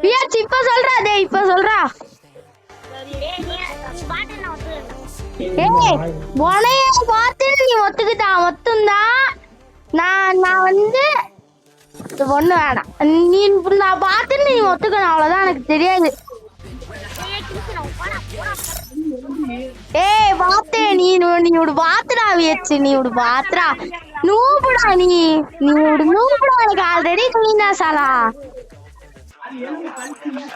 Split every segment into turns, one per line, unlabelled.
வியாச்சு இப்ப சொல்றா டேய் இப்ப சொல்றா. உனைய பார்த்து நீ ஒத்துக்கிட்டா மட்டும்தான் நான் வந்து ஒண்ணு வேணாம். நீ நான் பார்த்து நீ ஒத்துக்கணும் அவ்வளவுதான். எனக்கு தெரியாது. ஏய் பாத்தே நீ உடு பாத்துடா வியச்சு நீ உடு பாத்துடா நூபுடா நீ உடு நூபுடா. எனக்கு ஆல்ரெடி கிளீனா சாலா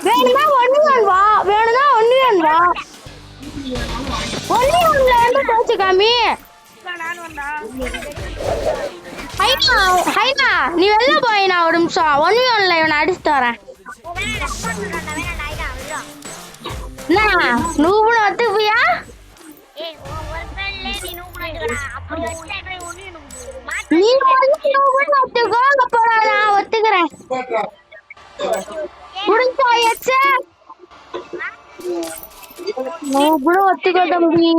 வேணும்னா ஒன்னியன் வா. வேணும்னா ஒன்னியன் வா. ஒன்னியன்ல இருந்து போச்சு காமி. ஹைனா ஹைனா நீ வெளில போயினா ஒரு நிமிஷம். ஒன்னியன்ல இவனை அடிச்சுட்டு வரேன். என்ன நூபுட ஒத்துப்பியா? நீ ஒத்துக்கோ அப்ப நான் ஒத்துக்கிறேன். முடிஞ்சாச்சு நூபுட ஒத்துக்கோ தம்பி.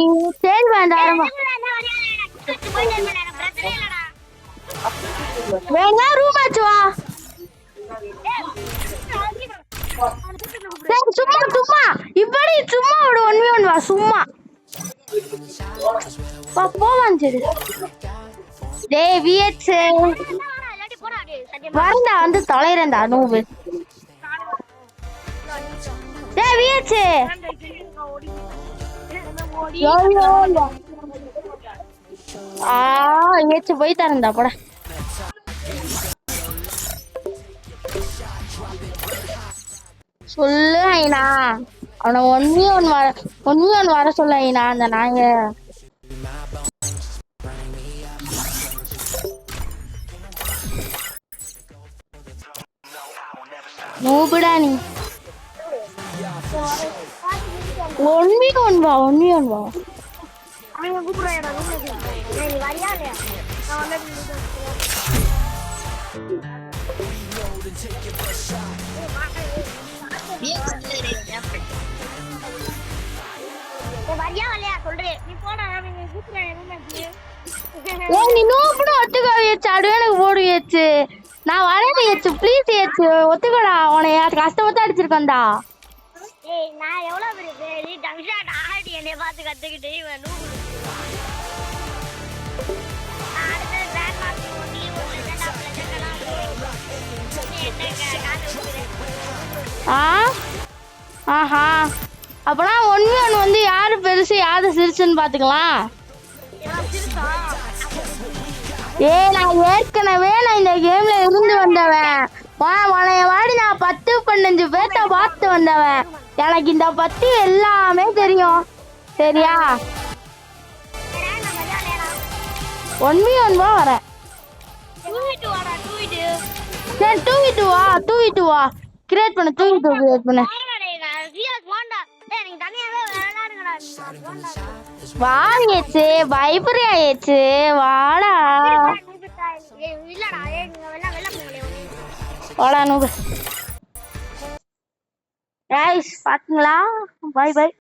சரி வேண்டாம் வேணா ரூம் ஆச்சு வா. சும்மா சும்மா இப்படி சும்மா ஒரு ஒன் வா சும்மா போவான். சரி டேய் விஎச் வரண்டா வந்து தொலைறேன்டா நூபு. டேய் விஎச் விஎச் போய் தரேன்டா போட. சொல்லு ஐனா அவனை ஒன்னு வர சொல்ல ஐனா அந்த நாங்க. நூபுடா நீ ஒன் வா. நீ நூபுட ஒத்துக்க வியச்சு அது எனக்கு போடு வியச்சு. நான் வரேன் வியச்சு ப்ளீஸ் வியச்சு ஒத்துக்கடா. உனைய கஷ்டப்பட்டு அடிச்சிருக்கேன்டா. நான் எவ்வளவு பெரிய டங்ஷாட் ஆடி என்னைய பார்த்து கத்துக்கிட்டு ஆஹா அப்பனா ஒன்னு வந்து யாரு பெருசு யாரு சிரிச்சுன்னு பாத்துக்கலாம். நான் ஏற்கனவே நான் இந்த கேம்ல இருந்து வந்தவன். உனைய வாடி நான் 10-15 பேர்த்த பார்த்து வந்தவன். எனக்கு இந்த பத்தி எல்லாமே தெரியும் சரியா. 1v1 வா வரேன். சரி 2v2 வா கிரியேட் பண்ணு. 2v2 கிரியேட் பண்ணு. வாடியாச்சு பயப்பறியாச்சு வாடா வாடா நூபு. பாத்தீங்களா? Bye by.